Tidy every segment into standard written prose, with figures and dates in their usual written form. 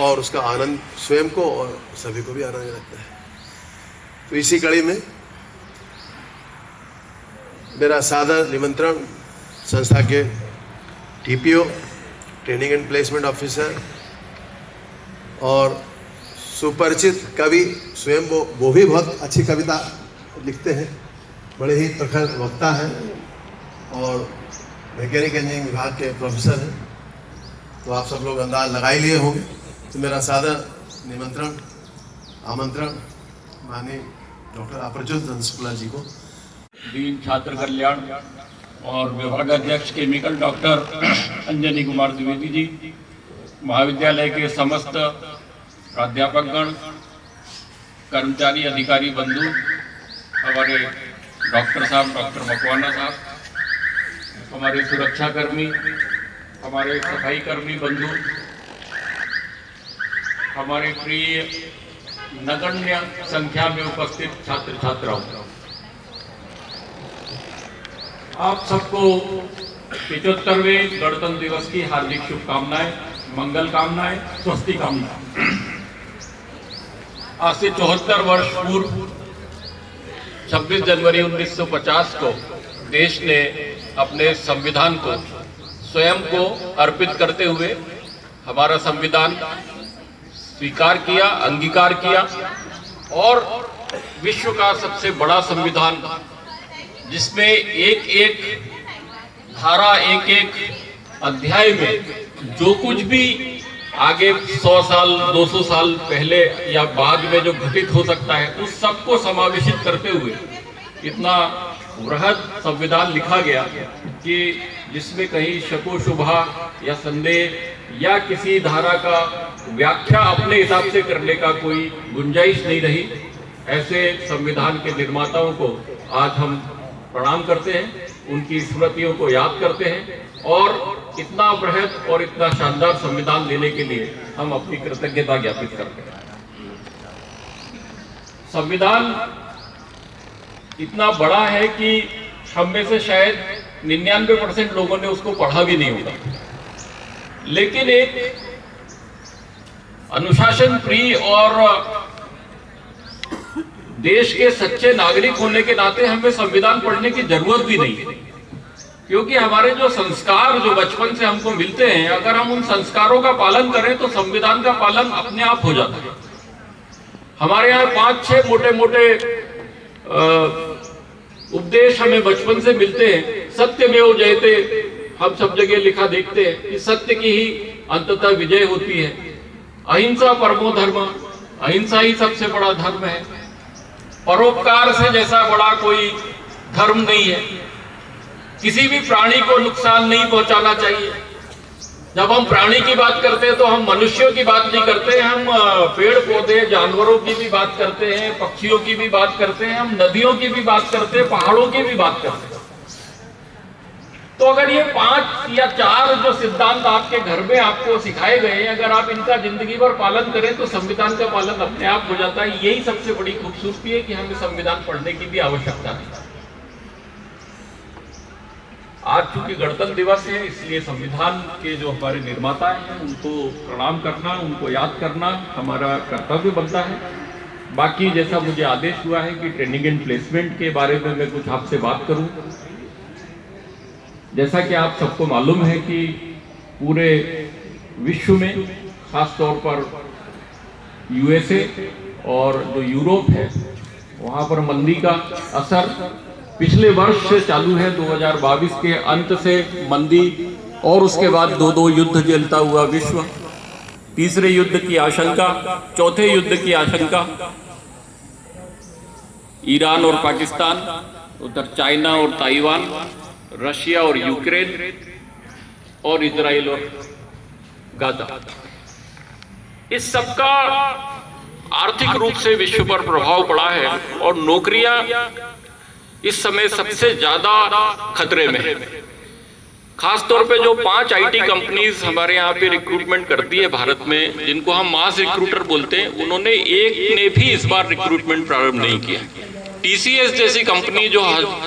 और उसका आनंद स्वयं को और सभी को भी आनंद लगता है। तो इसी कड़ी में मेरा सादर निमंत्रण संस्था के TPO, training and placement officer, और सुपरिचित कवि स्वयं, वो भी बहुत अच्छी कविता लिखते हैं, बड़े ही प्रखर वक्ता हैं और मैकेनिकल इंजीनियरिंग विभाग के प्रोफेसर हैं। तो आप सब लोग अंदाज लगा ही लिए होंगे। तो मेरा सादर निमंत्रण, आमंत्रण माननीय डॉक्टर अप्रज्योत धनशुक्ला जी को। डीन छात्र कल्याण और विभागाध्यक्ष केमिकल डॉक्टर अंजनी कुमार द्विवेदी जी, महाविद्यालय के समस्त प्राध्यापकगण, कर्मचारी, अधिकारी बंधु, हमारे डॉक्टर साहब, डॉक्टर मकवाना साहब, हमारे सुरक्षाकर्मी, हमारे सफाई कर्मी बंधु, हमारे प्रिय नगण्य संख्या में उपस्थित छात्र छात्राओं, आप सबको 75वें गणतंत्र दिवस की हार्दिक शुभकामनाएं, मंगल कामनाएं, स्वस्ति कामनाएं। आज से 74 वर्ष पूर्व 26 जनवरी 1950 को देश ने अपने संविधान को स्वयं को अर्पित करते हुए हमारा संविधान स्वीकार किया, अंगीकार किया और विश्व का सबसे बड़ा संविधान, जिसमें एक एक धारा, एक एक अध्याय में जो कुछ भी आगे 100 साल 200 साल पहले या बाद में जो घटित हो सकता है, उस सबको समावेशित करते हुए इतना बृहद संविधान लिखा गया कि जिसमें कहीं शको शुभा या संदेह या किसी धारा का व्याख्या अपने हिसाब से करने का कोई गुंजाइश नहीं रही। ऐसे संविधान के निर्माताओं को आज हम प्रणाम करते हैं, उनकी स्मृतियों को याद करते हैं और इतना बृहद और इतना शानदार संविधान देने के लिए हम अपनी कृतज्ञता ज्ञापित करते हैं। संविधान इतना बड़ा है कि हम में से शायद 99% लोगों ने उसको पढ़ा भी नहीं होगा, लेकिन एक अनुशासन प्रिय और देश के सच्चे नागरिक होने के नाते हमें संविधान पढ़ने की जरूरत भी नहीं है, क्योंकि हमारे जो संस्कार जो बचपन से हमको मिलते हैं, अगर हम उन संस्कारों का पालन करें तो संविधान का पालन अपने आप हो जाता है। हमारे यहाँ 5-6 मोटे मोटे उपदेश हमें बचपन से मिलते हैं। सत्यमेव जयते हम सब जगह लिखा देखते हैं कि सत्य की ही अंततः विजय होती है। अहिंसा परमो धर्म, अहिंसा ही सबसे बड़ा धर्म है। परोपकार से जैसा बड़ा कोई धर्म नहीं है। किसी भी प्राणी को नुकसान नहीं पहुंचाना चाहिए। जब हम प्राणी की बात करते हैं तो हम मनुष्यों की बात नहीं करते, हम पेड़ पौधे जानवरों की भी बात करते हैं, पक्षियों की भी बात करते हैं, हम नदियों की भी बात करते हैं, पहाड़ों की भी बात करते हैं। तो अगर ये 5 या 4 जो सिद्धांत आपके घर में आपको सिखाए गए, अगर आप इनका जिंदगी भर पालन करें तो संविधान का पालन अपने आप हो जाता है। यही सबसे बड़ी खूबसूरती है कि हमें संविधान पढ़ने की भी आवश्यकता नहीं। आज चूंकि गणतंत्र दिवस है, इसलिए संविधान के जो हमारे निर्माता हैं उनको प्रणाम करना, उनको याद करना हमारा कर्तव्य बनता है। बाकी जैसा मुझे आदेश हुआ है कि ट्रेनिंग एंड प्लेसमेंट के बारे में मैं कुछ आपसे बात करूं। जैसा कि आप सबको मालूम है कि पूरे विश्व में, खास तौर पर USA और जो यूरोप है, वहाँ पर मंदी का असर पिछले वर्ष से चालू है। 2022 के अंत से मंदी और उसके बाद 2 युद्ध झेलता हुआ विश्व, तीसरे युद्ध की आशंका, चौथे युद्ध की आशंका, ईरान और पाकिस्तान, उधर चाइना और ताइवान, रशिया और यूक्रेन, और इजराइल और गाजा। इस सबका आर्थिक रूप से विश्व पर प्रभाव पड़ा है और नौकरियां इस समय सबसे ज्यादा खतरे में है। खास तौर पे जो 5 IT कंपनीज हमारे यहाँ पे रिक्रूटमेंट करती है भारत में, जिनको हम मास रिक्रूटर बोलते हैं, उन्होंने एक ने भी इस बार रिक्रूटमेंट प्रारंभ नहीं किया। TCS जैसी कंपनी जो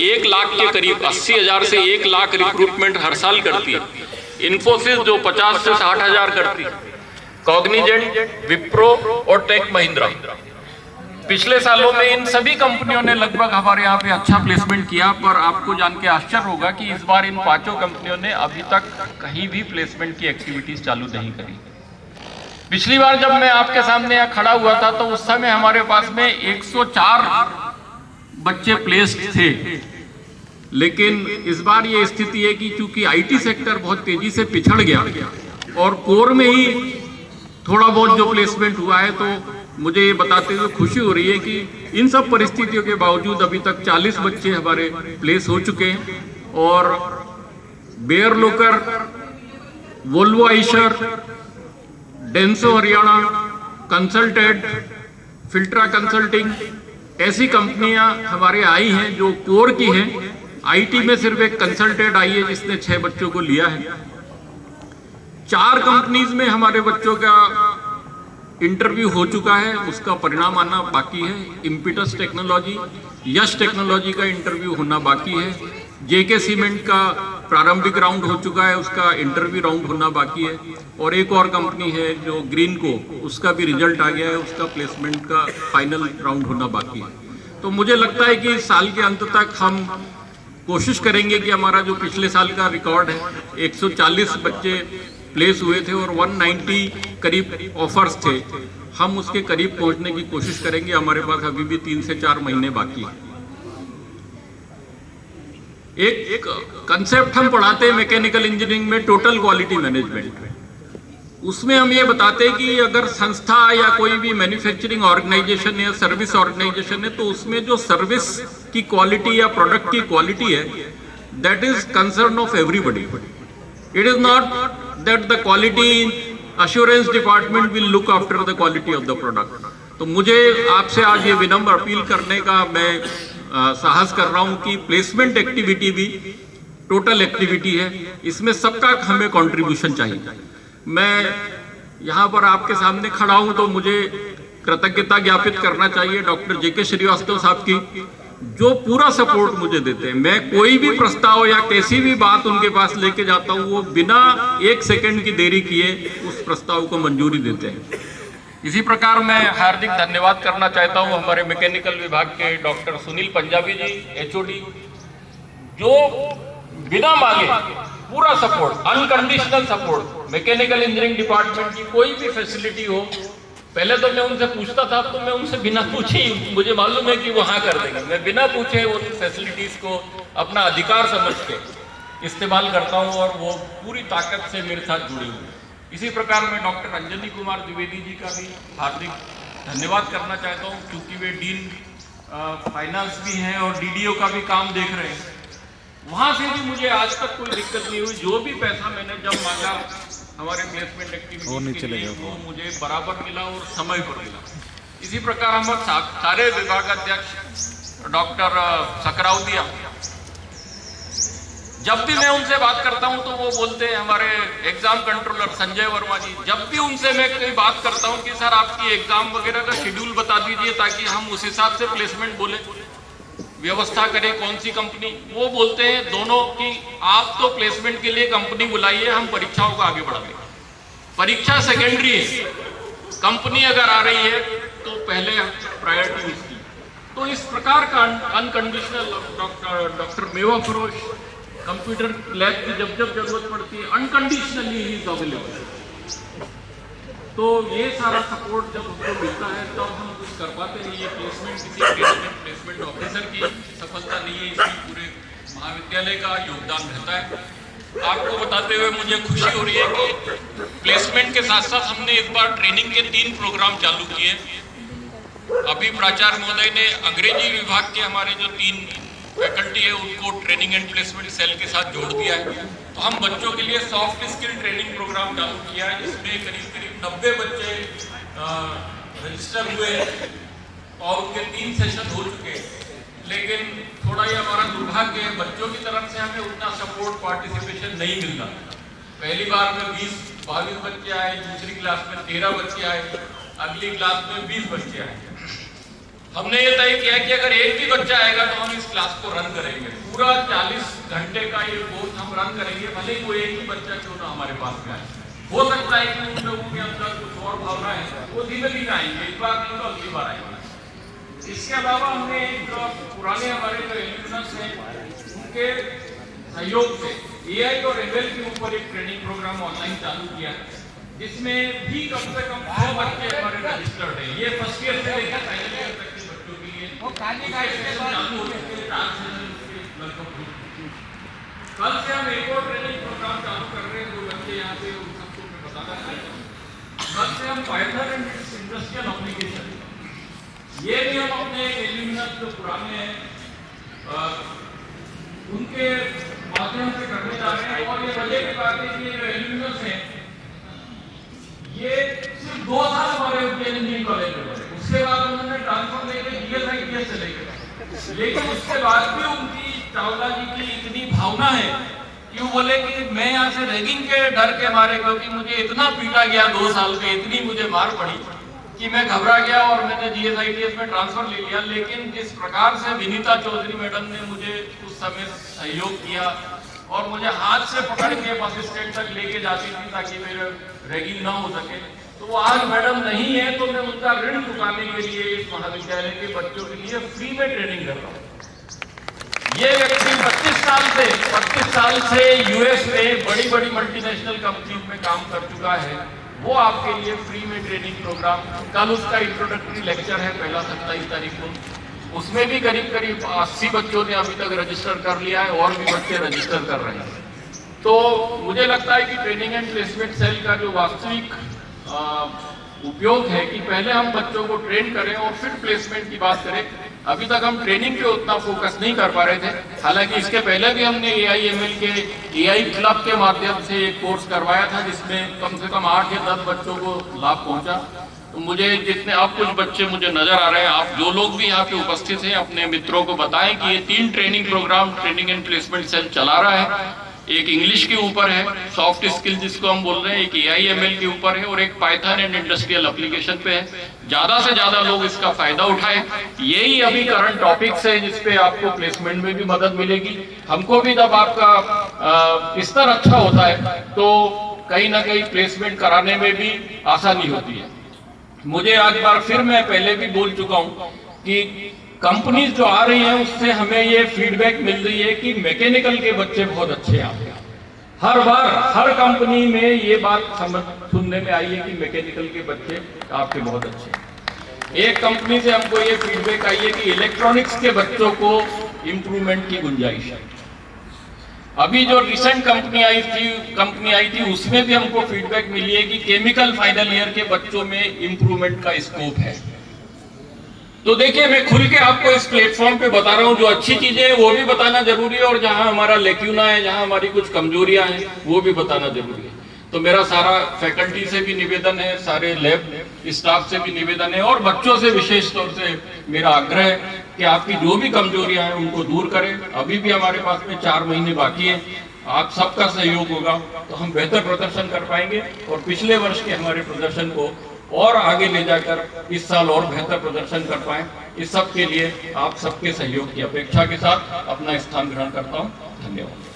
1 लाख के करीब 80,000 से 1 लाख रिक्रूटमेंट हर साल करती है, इन्फोसिस जो 50 से 60 हजार करती है, कॉग्निजेंट, विप्रो और टेक महिंद्रा। पिछले सालों में इन सभी कंपनियों ने लगभग हमारे यहाँ पे अच्छा प्लेसमेंट किया, पर आपको जान के आश्चर्य होगा कि इस बार इन पांचों कंपनियों ने अभी तक कहीं भी प्लेसमेंट की एक्टिविटीज चालू नहीं करी। पिछली बार जब मैं आपके सामने यहाँ खड़ा हुआ था तो उस समय हमारे पास में 104 बच्चे प्लेस्ड थे, लेकिन इस बार ये स्थिति है कि चूंकि आईटी सेक्टर बहुत तेजी से पिछड़ गया और कोर में ही थोड़ा बहुत जो प्लेसमेंट हुआ है, तो मुझे ये बताते हुए खुशी हो रही है कि इन सब परिस्थितियों के बावजूद अभी तक 40 बच्चे हमारे प्लेस हो चुके हैं। और बेयर लोकर, Volvo Eicher, Denso Haryana, consulted, Filtra consulting, ऐसी कंपनियां हमारे आई हैं जो कोर की हैं। आईटी में सिर्फ एक कंसल्टेड आई है जिसने 6 बच्चों को लिया है। 4 कंपनीज में हमारे बच्चों का इंटरव्यू हो चुका है, उसका परिणाम आना बाकी है। इम्पिटस टेक्नोलॉजी, यश टेक्नोलॉजी का इंटरव्यू होना बाकी है। जेके सीमेंट का प्रारंभिक राउंड हो चुका है, उसका इंटरव्यू राउंड होना बाकी है। और एक और कंपनी है जो ग्रीन को, उसका भी रिजल्ट आ गया है, उसका प्लेसमेंट का फाइनल राउंड होना बाकी है। तो मुझे लगता है कि इस साल के अंत तक हम कोशिश करेंगे कि हमारा जो पिछले साल का रिकॉर्ड है, 140 बच्चे प्लेस हुए थे और 190 करीब ऑफर्स थे, हम उसके करीब पहुंचने की कोशिश करेंगे। हमारे पास अभी भी 3 से 4 महीने बाकी है। एक कंसेप्ट हम पढ़ाते हैं मैकेनिकल इंजीनियरिंग में, टोटल क्वालिटी मैनेजमेंट। उसमें हम ये बताते हैं कि अगर संस्था या कोई भी मैन्युफैक्चरिंग ऑर्गेनाइजेशन या सर्विस ऑर्गेनाइजेशन है, तो उसमें जो सर्विस की क्वालिटी या प्रोडक्ट की क्वालिटी है, that is concern of everybody. It is not that the quality assurance department will look after the quality of the product। तो मुझे आपसे आज ये विनम्र अपील करने का मैं साहस कर रहा हूँ कि प्लेसमेंट एक्टिविटी भी टोटल एक्टिविटी है, इसमें सबका हमें कंट्रीब्यूशन चाहिए। मैं यहाँ पर आपके सामने खड़ा हूँ तो मुझे कृतज्ञता ज्ञापित करना चाहिए डॉक्टर जेके श्रीवास्तव साहब की, जो पूरा सपोर्ट मुझे देते हैं। मैं कोई भी प्रस्ताव या कैसी भी बात उनके पास लेके जाता हूँ, वो बिना 1 सेकंड की देरी किए उस प्रस्ताव को मंजूरी देते हैं। इसी प्रकार मैं हार्दिक धन्यवाद करना चाहता हूँ हमारे मैकेनिकल विभाग के डॉक्टर सुनील पंजाबी जी, एचओडी, जो बिना मांगे पूरा support, unconditional support, mechanical engineering department की कोई भी फैसिलिटी हो, पहले तो मैं उनसे पूछता था, तो मैं उनसे बिना पूछे ही, मुझे मालूम है कि वो हाँ कर देंगे, मैं बिना पूछे उन फैसिलिटीज को अपना अधिकार समझ के इस्तेमाल करता हूँ और वो पूरी ताकत से मेरे साथ जुड़े हुए हैं। इसी प्रकार मैं डॉक्टर अंजनी कुमार द्विवेदी जी का भी हार्दिक धन्यवाद करना चाहता हूँ, क्योंकि वे डीन फाइनेंस भी हैं और डीडीओ का भी काम देख रहे हैं। वहाँ से भी मुझे आज तक कोई दिक्कत नहीं हुई। जो भी पैसा मैंने जब मांगा हमारे प्लेसमेंट एक्टिविटीज के लिए, वो मुझे बराबर मिला और समय पर मिला। इसी प्रकार हम सारे विभागाध्यक्ष डॉक्टर सकराउदिया, जब भी मैं उनसे बात करता हूं तो वो बोलते हैं, हमारे एग्जाम कंट्रोलर संजय वर्मा जी, जब भी उनसे मैं कोई बात करता हूं कि सर आपकी एग्जाम वगैरह का शेड्यूल बता दीजिए ताकि हम उस हिसाब से प्लेसमेंट बोले, व्यवस्था करें कौन सी कंपनी, वो बोलते हैं दोनों कि आप तो प्लेसमेंट के लिए कंपनी बुलाइए, हम परीक्षाओं को आगे बढ़ाएंगे। परीक्षा सेकेंडरी है, कंपनी अगर आ रही है तो पहले प्रायोरिटी उसकी। तो इस प्रकार का अनकंडीशनल डॉक्टर मेवा फरोश, कंप्यूटर लैब की जब जब जरूरत पड़ती है अनकंडीशनली ही इज अवेलेबल। तो ये सारा सपोर्ट जब हमको मिलता है तब हम कुछ कर पाते हैं। ये प्लेसमेंट किसी प्लेसमेंट ऑफिसर की सफलता नहीं है, इसमें पूरे महाविद्यालय का योगदान रहता है। आपको बताते हुए मुझे खुशी हो रही है कि प्लेसमेंट के साथ साथ हमने इस बार ट्रेनिंग के 3 प्रोग्राम चालू किए। अभी प्राचार्य महोदय ने अंग्रेजी विभाग के हमारे जो 3 फैकल्टी है उनको ट्रेनिंग एंड प्लेसमेंट सेल के साथ जोड़ दिया है। तो हम बच्चों के लिए सॉफ्ट स्किल ट्रेनिंग प्रोग्राम चालू किया है। इसमें करीब 90 बच्चे रजिस्टर हुए और उनके 3 सेशन हो चुके हैं। लेकिन थोड़ा ये हमारा दुर्भाग्य है, बच्चों की तरफ से हमें उतना सपोर्ट पार्टिसिपेशन नहीं मिल रहा। पहली बार में 20-22 बच्चे आए, दूसरी क्लास में 13 बच्चे आए, अगली क्लास में 20 बच्चे आए। हमने ये तय किया कि अगर एक भी बच्चा आएगा तो हम इस क्लास को रन करेंगे, पूरा 40 घंटे का ये कोर्स हम रन करेंगे, भले ही कोई एक ही बच्चा क्यों ना हमारे पास में आए। हो सकता है कि उन लोगों के अंदर कुछ और भावना है, वो धीमे धीमे आएंगे, इस बार नहीं तो अगली बार आएंगे। इसके अलावा हमने एक पुराने हमारे जो एल्यूमिनस हैं उनके सहयोग से AI और ML के ऊपर एक ट्रेनिंग प्रोग्राम ऑनलाइन चालू किया है, जिसमें भी कम से कम 100 बच्चे हमारे रजिस्टर्ड हैं। ये फर्स्ट ईयर से लेकर फाइनल ईयर तक के बच्चों के लिए चालू होने के लिए 4 सेशन वेलकम। कल से हम एक और ट्रेनिंग प्रोग्राम चालू कर रहे हैं, जो बच्चे यहाँ पे उन सबको मैं बताना चाहूँगा। कल से हम पाइथन एंड इंडस्ट्रियल एप्लीकेशन, ये भी हम अपने एल्यूमिनस जो पुराने हैं उनके माध्यम से करने जा रहे हैं। और ये वजह की बात है कि जो एल्यूमिनस है ये सिर्फ 2 साल हमारे इंजीनियरिंग कॉलेज में पढ़े, उसके बाद उन्होंने ट्रांसफर लेके DSITS से लेकर, लेकिन उसके बाद भी उनकी चावला जी की इतनी भावना है कि वो बोले कि मैं यहाँ से रैगिंग के डर के मारे, क्योंकि मुझे इतना पीटा गया 2 साल में, इतनी मुझे मार पड़ी कि मैं घबरा गया और मैंने GSITS में ट्रांसफर ले लिया। लेकिन जिस प्रकार से विनीता चौधरी मैडम ने मुझे उस समय सहयोग किया और मुझे हाथ से पकड़ के बस स्टैंड तक लेके जाती थी ताकि मेरे रैगिंग ना हो सके, तो वो आज मैडम नहीं है, तो मैं उनका ऋण चुकाने के लिए इस महाविद्यालय के बच्चों के लिए फ्री में ट्रेनिंग कर रहा हूँ। ये व्यक्ति 25 साल से US में बड़ी बड़ी मल्टीनेशनल कंपनी में काम कर चुका है। वो आपके लिए फ्री में ट्रेनिंग प्रोग्राम, कल उसका इंट्रोडक्टरी लेक्चर है पहला 27 तारीख को, उसमें भी करीब 80 बच्चों ने अभी तक रजिस्टर कर लिया है और भी बच्चे रजिस्टर कर रहे हैं। तो मुझे लगता है कि ट्रेनिंग एंड प्लेसमेंट सेल का जो वास्तविक उपयोग है कि पहले हम बच्चों को ट्रेन करें और फिर प्लेसमेंट की बात करें। अभी तक हम ट्रेनिंग पे उतना फोकस नहीं कर पा रहे थे, हालांकि इसके पहले भी हमने AI ML के AI क्लब के माध्यम से एक कोर्स करवाया था, जिसमें कम से कम 8 या 10 बच्चों को लाभ पहुंचा। तो मुझे जितने अब कुछ बच्चे मुझे नजर आ रहे हैं, आप जो लोग भी यहाँ पे उपस्थित हैं अपने मित्रों को बताएं कि ये 3 training programme training and placement cell चला रहा है। एक इंग्लिश के ऊपर है, सॉफ्ट स्किल जिसको हम बोल रहे हैं, एक AI ML के ऊपर है और एक पाइथन एंड इंडस्ट्रियल एप्लीकेशन पे है। ज्यादा से ज्यादा लोग इसका फायदा उठाएं। यही अभी करंट टॉपिक्स है जिसपे आपको प्लेसमेंट में भी मदद मिलेगी। हमको भी जब आपका स्तर अच्छा होता है तो कहीं ना कहीं प्लेसमेंट कराने में भी आसानी होती है। मुझे आज बार फिर मैं पहले भी बोल चुका हूँ कि कंपनीज जो आ रही हैं उससे हमें ये फीडबैक मिल रही है कि मैकेनिकल के बच्चे बहुत अच्छे आते हैं। हर बार हर कंपनी में ये बात सुनने में आई है कि मैकेनिकल के बच्चे आपके बहुत अच्छे हैं। एक कंपनी से हमको ये फीडबैक आई है कि इलेक्ट्रॉनिक्स के बच्चों को इम्प्रूवमेंट की गुंजाइश है। अभी जो रिसेंट कंपनी आई थी उसमें भी हमको फीडबैक मिली है कि केमिकल फाइनल ईयर के बच्चों में इम्प्रूवमेंट का स्कोप है। तो देखिए, मैं खुल के आपको इस प्लेटफॉर्म पे बता रहा हूँ, जो अच्छी चीजें हैं वो भी बताना जरूरी है और जहां हमारा लेक्यूना है, जहां हमारी कुछ कमजोरियां हैं वो भी बताना जरूरी है। तो मेरा सारा फैकल्टी से भी निवेदन है, सारे लैब स्टाफ से भी निवेदन है और बच्चों से विशेष तौर से मेरा आग्रह है कि आपकी जो भी कमजोरियां हैं उनको दूर करें। अभी भी हमारे पास में 4 महीने बाकी है, आप सबका सहयोग होगा तो हम बेहतर प्रदर्शन कर पाएंगे और पिछले वर्ष के हमारे प्रदर्शन को और आगे ले जाकर इस साल और बेहतर प्रदर्शन कर पाएं। इस सब के लिए आप सबके सहयोग की अपेक्षा के साथ अपना स्थान ग्रहण करता हूं। धन्यवाद।